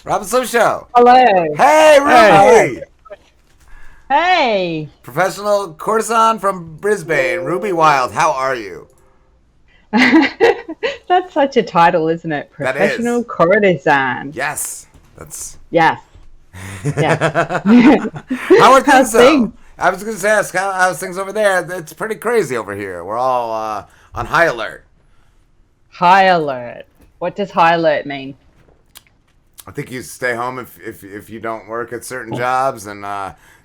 Robinson Show. Hello. Hey, Hey. Ruby. Hey. Professional courtesan from Brisbane. Ruby Wild, how are you? That's such a title, isn't it? That Professional is. courtesan. Yes. That's. Yes. Yes. How are How's things, though? things? I was going to ask, how's things over there? It's pretty crazy over here. We're all on high alert. High alert. What does high alert mean? I think you stay home if you don't work at certain jobs, and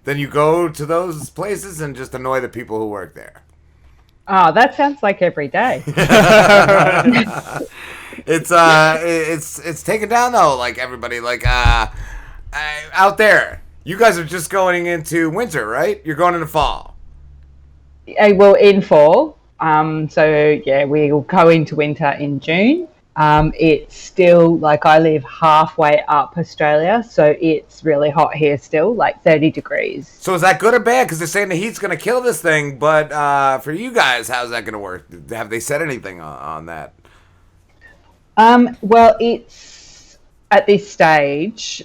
then you go to those places and just annoy the people who work there. Oh, that sounds like every day. It's taken down though. Like everybody, out there. You guys are just going into winter, right? You're going into fall. Well, in fall. So yeah, we'll go into winter in June. It's still like I live halfway up Australia, so it's really hot here still, like 30 degrees. So is that good or bad? Because they're saying the heat's going to kill this thing, but for you guys, how's that going to work? Have they said anything on that? Well, it's at this stage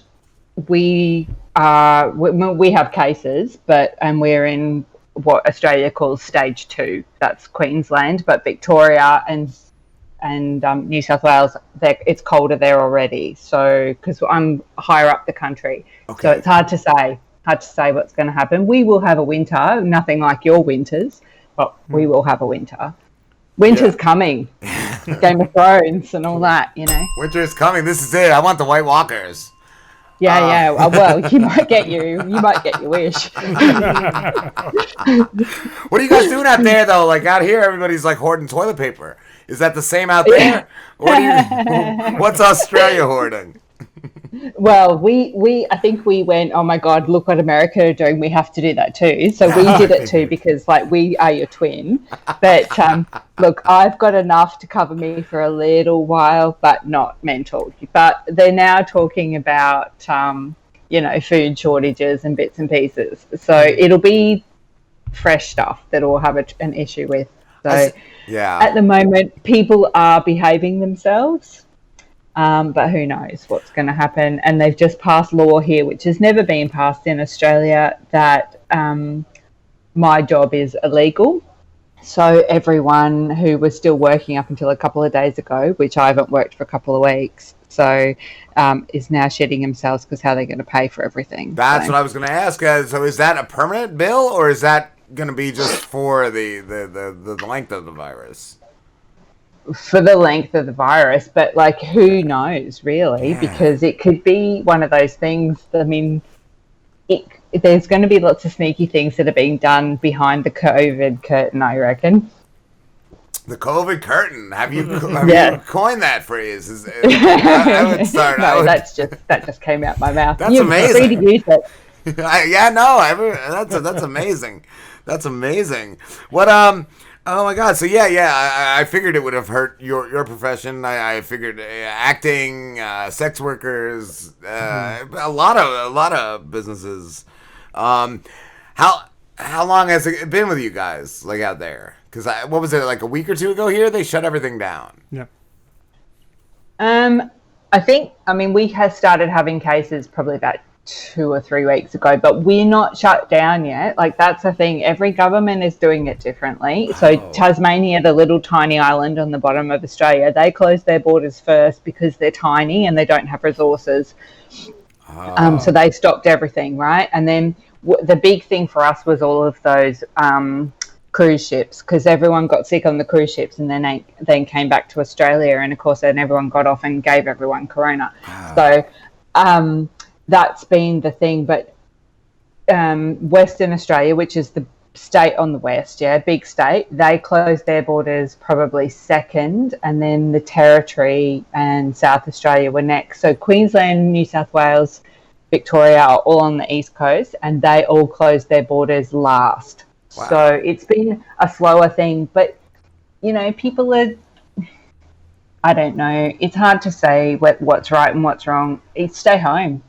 we have cases, and we're in what Australia calls stage 2. That's Queensland, but Victoria and New South Wales, it's colder there already. So because I'm higher up the country, Okay. so it's hard to say what's going to happen. We will have a winter, nothing like your winters, but we will have a winter. Winter's coming. Game of Thrones and all that, Winter is coming. This is it. I want the White Walkers. Yeah. Well, you might get your wish. What are you guys doing out there though? Like out here, everybody's like hoarding toilet paper. Is that the same out there? What's Australia hoarding? Well, I think we went, oh my God, look what America are doing. We have to do that too. So we did it too because we are your twin. But look, I've got enough to cover me for a little while, but not mental. But they're now talking about, food shortages and bits and pieces. So it'll be fresh stuff that we'll have an issue with. So at the moment, people are behaving themselves. But who knows what's going to happen. And they've just passed law here, which has never been passed in Australia, that my job is illegal. So everyone who was still working up until a couple of days ago, which I haven't worked for a couple of weeks, so is now shitting themselves because how they're going to pay for everything. That's what I was going to ask. So is that a permanent bill, or is that going to be just for the length of the virus? For the length of the virus, but who knows really, because it could be one of those things. I mean, there's going to be lots of sneaky things that are being done behind the COVID curtain, I reckon. The COVID curtain. Have you coined that phrase? I would start. No, that just came out my mouth. That's amazing. Free to use it. That's amazing. That's amazing. What Oh my God! So I figured it would have hurt your profession. I figured acting, sex workers, a lot of businesses. How long has it been with you guys, out there? Because what was it, like a week or two ago here? They shut everything down. Yeah. I mean, we have started having cases probably about 2 or 3 weeks ago, but we're not shut down yet. That's the thing. Every government is doing it differently. So Tasmania, the little tiny island on the bottom of Australia, they closed their borders first because they're tiny and they don't have resources. So they stopped everything, right? And then the big thing for us was all of those cruise ships, because everyone got sick on the cruise ships and then came back to Australia, and of course then everyone got off and gave everyone corona. So that's been the thing. But Western Australia, which is the state on the west, big state, they closed their borders probably second, and then the Territory and South Australia were next. So Queensland, New South Wales, Victoria are all on the east coast, and they all closed their borders last. Wow. So it's been a slower thing, but people are, I don't know, it's hard to say what's right and what's wrong. Stay home.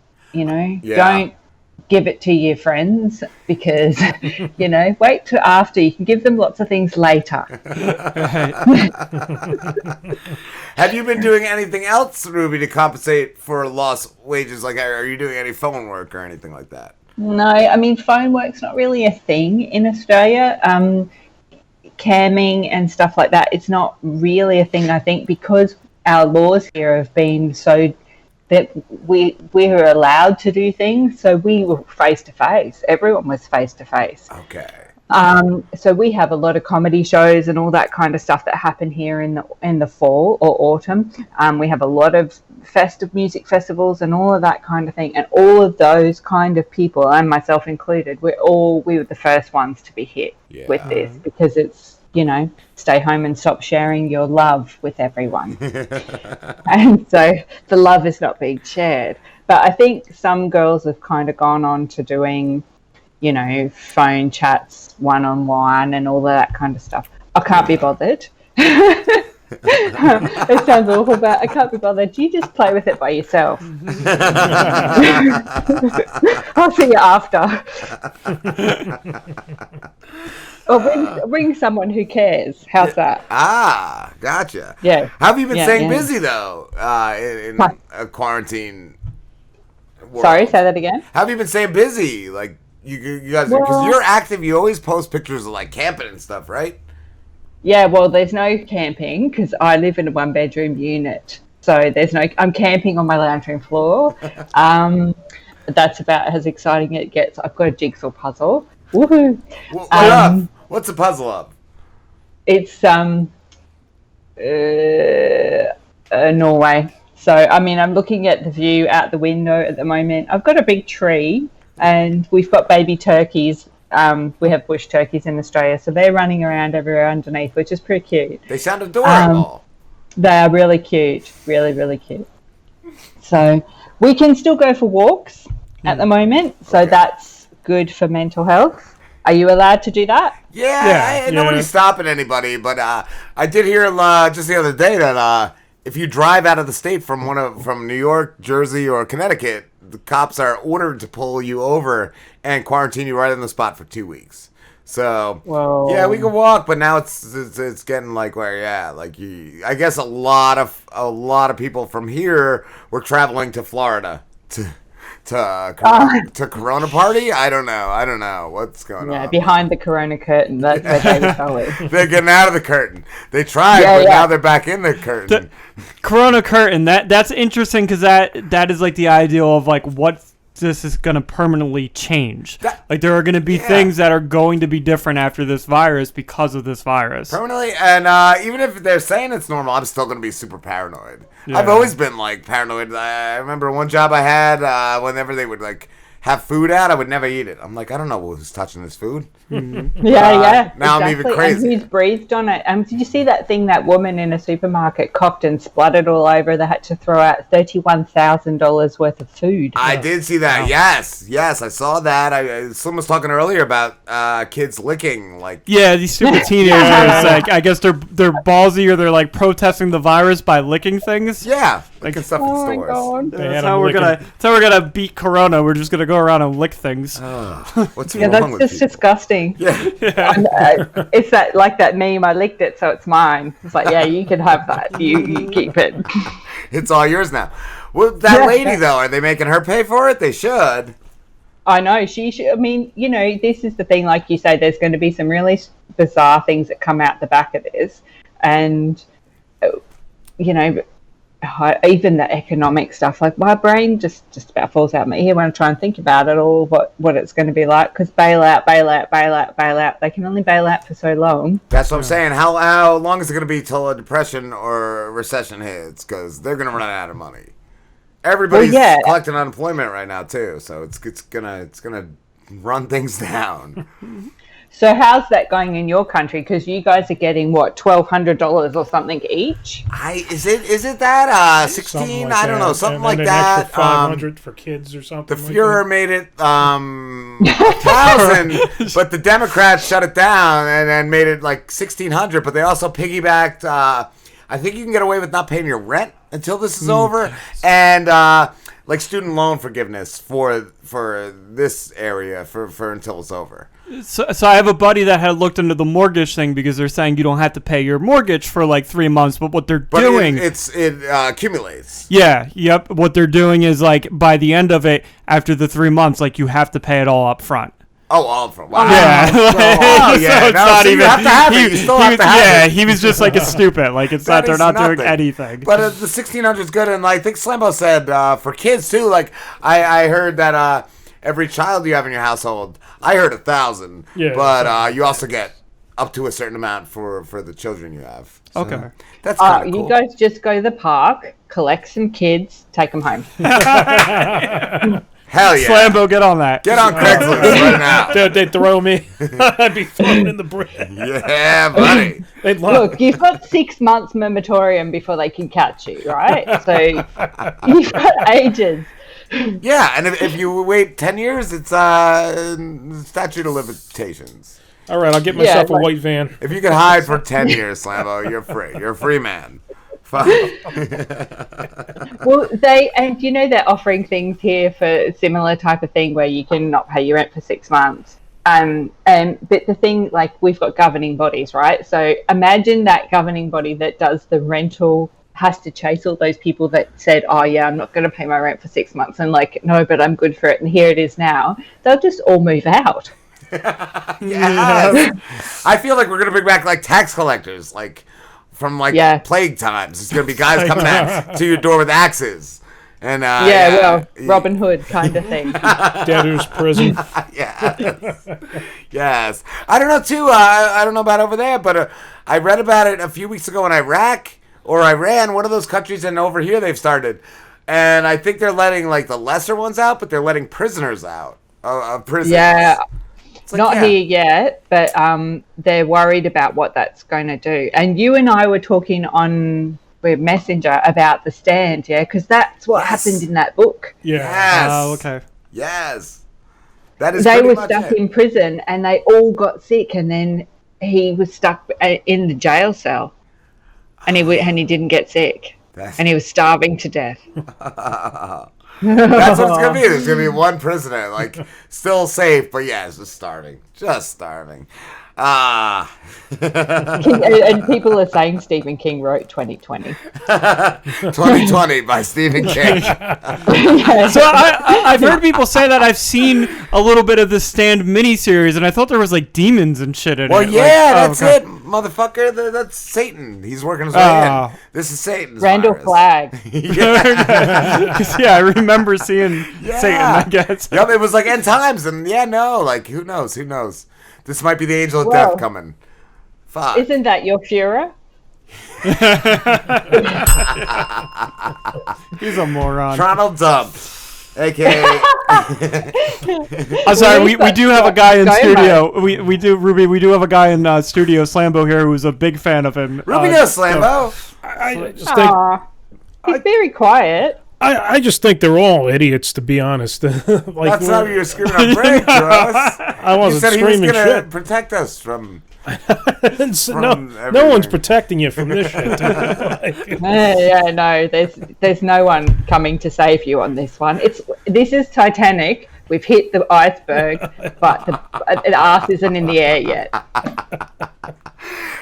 give it to your friends because, wait till after. You can give them lots of things later. Have you been doing anything else, Ruby, to compensate for lost wages? Like, are you doing any phone work or anything like that? No, I mean, phone work's not really a thing in Australia. Camming and stuff like that, it's not really a thing, I think, because our laws here have been so that we're allowed to do things. So we were face to face. Everyone was face to face. Okay. So we have a lot of comedy shows and all that kind of stuff that happen here in the fall or autumn. We have a lot of music festivals and all of that kind of thing. And all of those kind of people, and myself included, we were the first ones to be hit with this because it's, stay home and stop sharing your love with everyone. And so the love is not being shared. But I think some girls have kind of gone on to doing, phone chats one-on-one and all of that kind of stuff. I can't be bothered. It sounds awful, but I can't be bothered. You just play with it by yourself. I'll see you after. Or bring someone who cares. How's that? Ah, gotcha. Yeah. How have you been staying busy, though, in a quarantine world? Sorry, say that again? How have you been staying busy? Like, you guys, because you're active, you always post pictures of, like, camping and stuff, right? Yeah, well, there's no camping because I live in a one-bedroom unit. So I'm camping on my lounge room floor. That's about as exciting as it gets. I've got a jigsaw puzzle. Woohoo! What's the puzzle of? It's Norway. So, I mean, I'm looking at the view out the window at the moment. I've got a big tree and we've got baby turkeys. We have bush turkeys in Australia, so they're running around everywhere underneath, which is pretty cute. They sound adorable. They are really cute, really, really cute. So we can still go for walks at the moment, so that's good for mental health. Are you allowed to do that? Yeah, nobody's stopping anybody, but I did hear just the other day that if you drive out of the state from New York, Jersey, or Connecticut, the cops are ordered to pull you over and quarantine you right on the spot for 2 weeks. So, yeah, we can walk, but now it's getting like where, I guess a lot of people from here were traveling to Florida to Corona party. I don't know what's going on. Yeah, behind the Corona curtain. That's where they were going. They're getting out of the curtain. They tried, but now they're back in the curtain. The Corona curtain. That's interesting because that is like the ideal of like what this is going to permanently change. Like there are going to be things that are going to be different after this virus because of this virus. Permanently, and even if they're saying it's normal, I'm still going to be super paranoid. Yeah. I've always been like paranoid. I remember one job I had whenever they would like have food out, I would never eat it. I'm like, I don't know who's touching this food. Mm-hmm. Yeah. Now exactly. I'm even crazy. And who's breathed on it? Did you see that thing that woman in a supermarket coughed and spluttered all over? They had to throw out $31,000 worth of food. I did see that. Wow. Yes, I saw that. Someone was talking earlier about kids licking. Yeah, these stupid teenagers. I guess they're ballsy or they're like protesting the virus by licking things. Yeah, licking stuff in stores. That's how we're gonna beat Corona. We're just gonna go around and lick things. What's wrong that's with just you? Disgusting. Yeah. It's that meme. I licked it, so it's mine. It's like, yeah, you can have that. You keep it. It's all yours now. Well, that lady though, are they making her pay for it? They should. I know she should. I mean, this is the thing. Like you say, there's going to be some really bizarre things that come out the back of this, and even the economic stuff, like my brain just about falls out of my ear when I try and think about it all, what it's going to be like, because bailout, they can only bail out for so long. That's what I'm saying. How long is it going to be till a depression or a recession hits? Because they're going to run out of money. Everybody's collecting unemployment right now too, so it's gonna run things down. So how's that going in your country? Because you guys are getting $1,200 or something each. Is it that 16? Like I don't know, something like an that. Extra 500 for kids or something. The Fuhrer made it 1,000, but the Democrats shut it down and made it like 1,600. But they also piggybacked. I think you can get away with not paying your rent until this is over, and like student loan forgiveness for this area for until it's over. So I have a buddy that had looked into the mortgage thing because they're saying you don't have to pay your mortgage for like 3 months, but what they're doing... it accumulates. Yeah, yep. What they're doing is like by the end of it, after the 3 months, like you have to pay it all up front. Oh, all from wow. Yeah. Oh, yeah. So it's No, not so even, you have to have it. You still have to have yeah, it. he was just like, it's stupid. Like, it's not, they're not doing anything. But the 1,600 is good. And I think Slambo said for kids, too, like, I heard that every child you have in your household, I heard 1,000. Yeah. But you also get up to a certain amount for the children you have. So okay. That's kind of cool. You guys just go to the park, collect some kids, take them home. Hell yeah. Slambo, get on that. Get on Craigslist right now. They'd throw me. I'd be thrown in the bridge. Yeah, buddy. Look, you've got 6 months moratorium before they can catch you, right? So you've got ages. Yeah, and if you wait 10 years, it's statute of limitations. All right, I'll get myself a white van. If you can hide for 10 years, Slambo, you're free. You're a free man. Well, they're offering things here for a similar type of thing where you can not pay your rent for 6 months. But the thing, like, we've got governing bodies, right? So imagine that governing body that does the rental has to chase all those people that said, oh yeah, I'm not going to pay my rent for 6 months, and like, no, but I'm good for it, and here it is now. They'll just all move out. Yes. I feel like we're going to bring back like tax collectors, like from like plague times. It's going to be guys coming out to your door with axes. And Robin Hood kind of thing. Debtor's prison. Yes. I don't know too. I don't know about over there, but I read about it a few weeks ago in Iraq or Iran, one of those countries, and over here they've started. And I think they're letting like the lesser ones out, but they're letting prisoners out of prison. Yeah. Like, not here yet, but they're worried about what that's going to do. And you and I were talking on Messenger about The Stand, yeah? Because that's what happened in that book. Yeah. Yes. Oh, okay. Yes. That is they were stuck in prison and they all got sick, and then he was stuck in the jail cell and he didn't get sick. And he was starving to death. That's what it's going to be. There's going to be one prisoner, like, still safe, but yeah, it's just starving. Just starving. And people are saying Stephen King wrote 2020. 2020 by Stephen King. So I've heard people say that. I've seen a little bit of the Stand miniseries, and I thought there was like demons and shit in it. Well, yeah, that's it, motherfucker. That's Satan. He's working his way in. This is Satan's Randall virus. Flagg. Yeah, I remember seeing Satan, I guess. Yep, it was like end times, and like, who knows? Who knows? This might be the angel of death coming. Fuck. Isn't that your Führer? He's a moron. Tronald Dump, a.k.a. I'm sorry, we do have a guy in studio. We do, Ruby, we do have a guy in studio, Slambo here, who's a big fan of him. Ruby knows Slambo. I just think... He's very quiet. I just think they're all idiots, to be honest. Like, that's how you were screaming on break, Ross. I wasn't screaming shit. He was going to protect us from no one's protecting you from this shit. No, there's no one coming to save you on this one. This is Titanic. We've hit the iceberg, but the ass isn't in the air yet.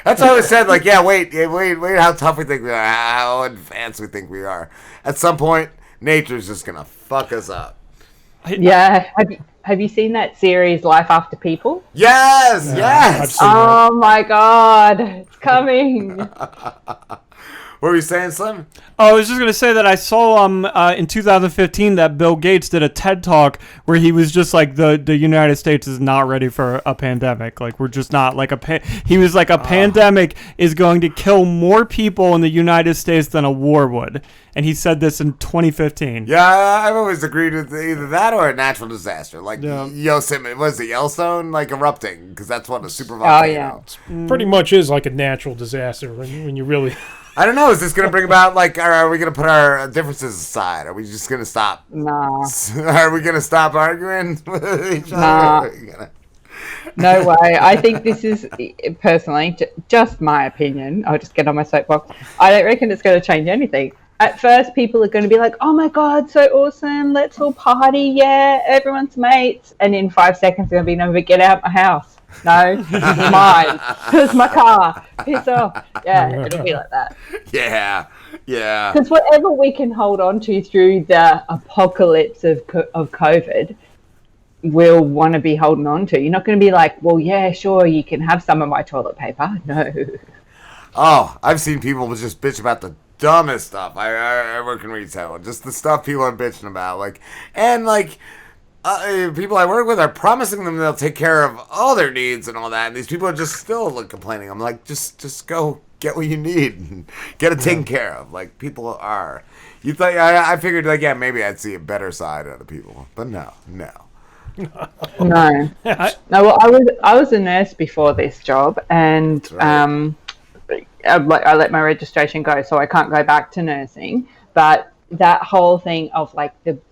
That's always said, like, yeah, wait how tough we think we are, how advanced we think we are. At some point, nature's just going to fuck us up. Yeah. Have you seen that series, Life After People? Yes, yes. Oh, my God. It's coming. What were you saying, Slim? Oh, I was just going to say that I saw in 2015 that Bill Gates did a TED Talk where he was just like, the United States is not ready for a pandemic. Like, we're just not like he was like, a pandemic is going to kill more people in the United States than a war would. And he said this in 2015. Yeah, I've always agreed with either that or a natural disaster. Like, Yosemite, what is it, Yellowstone? Like, erupting, because that's what a super volcano. Oh, yeah. Pretty much is like a natural disaster when you really... I don't know. Is this going to bring about, like, are we going to put our differences aside? Are we just going to stop? Nah. Are we going to stop arguing with each other? No way. I think this is, personally, just my opinion. I'll just get on my soapbox. I don't reckon it's going to change anything. at first people are going to be like, oh my God, so awesome. Let's all party. Yeah, everyone's mates. And in 5 seconds, they're going to be, no, get out my house. No, it's mine. It's my car. Piss off. Yeah, it'll be like that. Yeah. Because whatever we can hold on to through the apocalypse of COVID, we'll want to be holding on to. You're not going to be like, well, yeah, sure, you can have some of my toilet paper. No. Oh, I've seen people just bitch about the dumbest stuff. I work in retail. Just the stuff people are bitching about. People I work with are promising them they'll take care of all their needs and all that. And these people are just still complaining. I'm like, just go get what you need and get it taken care of. Like, people are. You think I figured, maybe I'd see a better side of the people. But no. No. Well, I was a nurse before this job, and right. I let my registration go, so I can't go back to nursing. But that whole thing of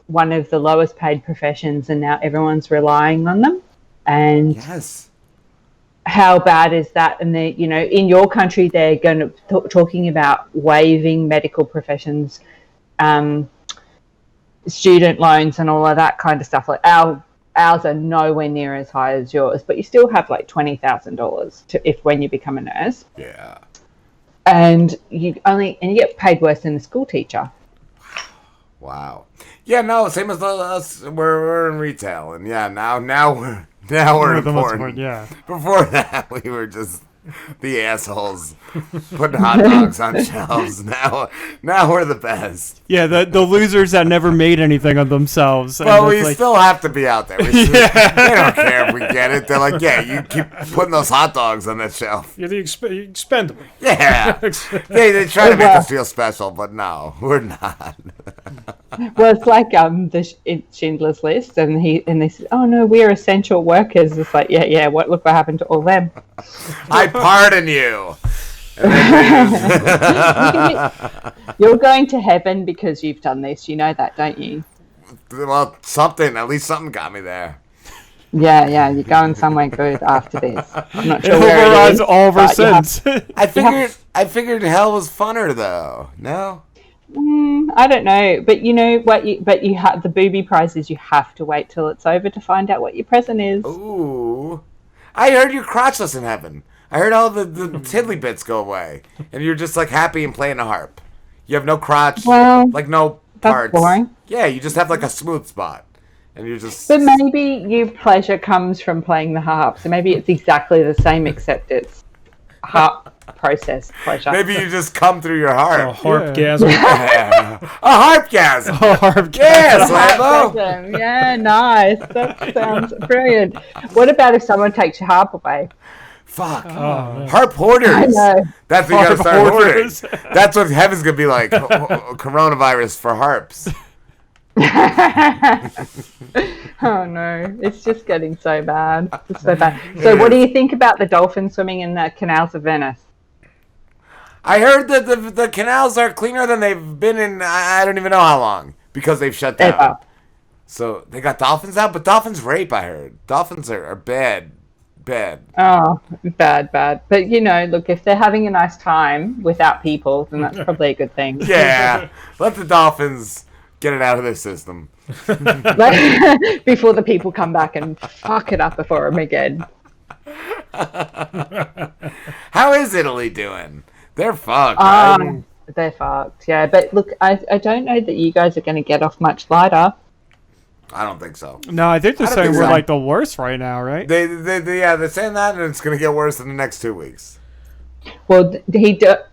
one of the lowest paid professions, and now everyone's relying on them, and yes, how bad is that? And in your country, they're going to talking about waiving medical professions, student loans, and all of that kind of stuff. Like ours are nowhere near as high as yours, but you still have $20,000 when you become a nurse. Yeah. And you get paid worse than a school teacher. Wow. Yeah, no, same as us. We're in retail, and yeah, now we're important. Yeah. Before that, we were just the assholes putting hot dogs on shelves. Now we're the best. Yeah, the losers that never made anything of themselves. Well, we still have to be out there. They don't care if we get it. They're like, yeah, you keep putting those hot dogs on that shelf. You're the expendable. Yeah. They try to make us feel special, but no, we're not. Well, it's like Schindler's List, and they said, "Oh no, we're essential workers." It's like, yeah. Look what happened to all them. I pardon you. You're going to heaven because you've done this. You know that, don't you? Well, at least something got me there. Yeah, you're going somewhere good after this. I'm not sure it where it is. all of our sins. I figured hell was funner though. No. I don't know, but you know what? You have the booby prizes. You have to wait till it's over to find out what your present is. Ooh, I heard you're crotchless in heaven. I heard all the tiddly bits go away, and you're just happy and playing a harp. You have no crotch, no parts. That's boring. Yeah, you just have a smooth spot, and you're just. But maybe your pleasure comes from playing the harp, so maybe it's exactly the same, except harp process pleasure. Maybe you just come through your heart. A harpgasm. Yeah. A harpgasm. A harpgasm. Yes, Lambo. Yeah, nice. That sounds brilliant. What about if someone takes your harp away? Fuck. Oh, harp hoarders. I know. That's what you gotta start hoarding. That's what heaven's gonna be like. Coronavirus for harps. Oh no, it's just getting so bad. It's so bad. So what do you think about the dolphins swimming in the canals of Venice? I heard that the canals are cleaner than they've been in I don't even know how long because they've shut down. Ever. So they got dolphins out, but dolphins rape, I heard. Dolphins are bad. Oh, bad. But look, if they're having a nice time without people, then that's probably a good thing. Yeah. Let the dolphins get it out of their system. Before the people come back and fuck it up before them again. How is Italy doing? They're fucked, right? They're fucked, yeah. But look, I don't know that you guys are going to get off much lighter. I don't think so. No, I think they're saying we're the worst right now, right? They're saying that, and it's going to get worse in the next 2 weeks. Well,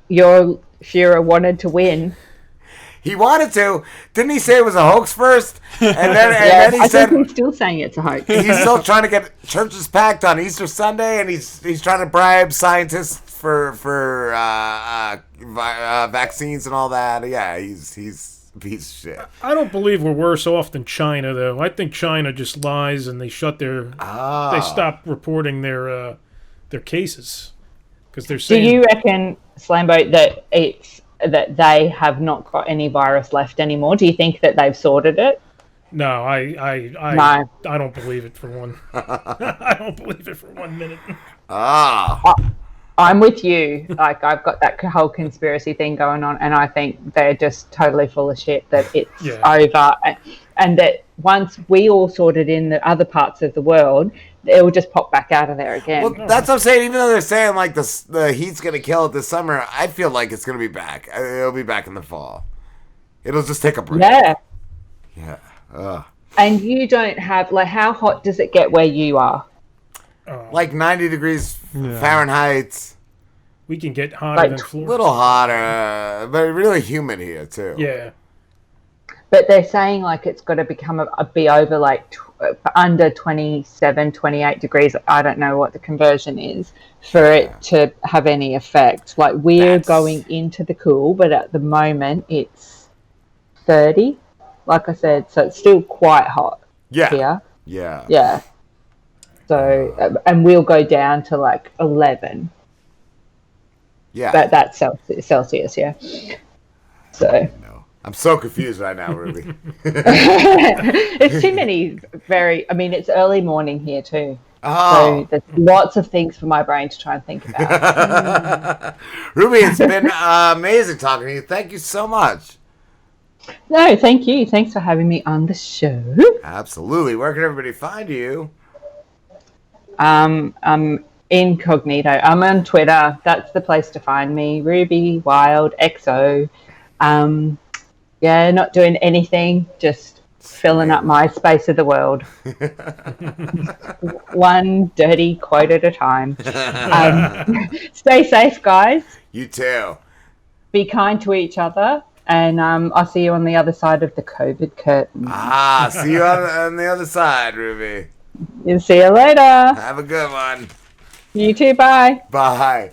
your Führer wanted to win. He wanted to. Didn't he say it was a hoax first? And then he said he's still saying it's a hoax. He's still trying to get churches packed on Easter Sunday, and he's trying to bribe scientists for vaccines and all that. Yeah, he's a piece of shit. I don't believe we're worse off than China, though. I think China just lies, and they shut they stop reporting their cases because they're saying. Do you reckon, Slambo, that that they have not got any virus left anymore? Do you think that they've sorted it? No, I don't believe it for one. I don't believe it for 1 minute. I'm with you. Like, I've got that whole conspiracy thing going on, and I think they're just totally full of shit that it's over, and that once we all sorted in the other parts of the world, it will just pop back out of there again. Well, that's what I'm saying. Even though they're saying like the heat's gonna kill it this summer, I feel like it's gonna be back. It'll be back in the fall. It'll just take a break. Yeah. Yeah. Ugh. And you don't have, like, how hot does it get where you are? Like 90 degrees Fahrenheit. We can get hotter than Florida. A little hotter, but really humid here too. Yeah. But they're saying like it's got to be over like under 27, 28 degrees. I don't know what the conversion is for it to have any effect. Like we're going into the cool, but at the moment it's 30. Like I said, so it's still quite hot here. Yeah. Yeah. So, and we'll go down to like 11. Yeah. That's Celsius, yeah. So. I'm so confused right now, Ruby. It's too many it's early morning here too. Oh. So there's lots of things for my brain to try and think about. Ruby, it's been amazing talking to you. Thank you so much. No, thank you. Thanks for having me on the show. Absolutely. Where can everybody find you? I'm incognito. I'm on Twitter. That's the place to find me. Ruby Wild XO. Not doing anything. Just filling up my space of the world. One dirty quote at a time. Stay safe, guys. You too. Be kind to each other. And I'll see you on the other side of the COVID curtain. See you on the other side, Ruby. See you later. Have a good one. You too. Bye. Bye.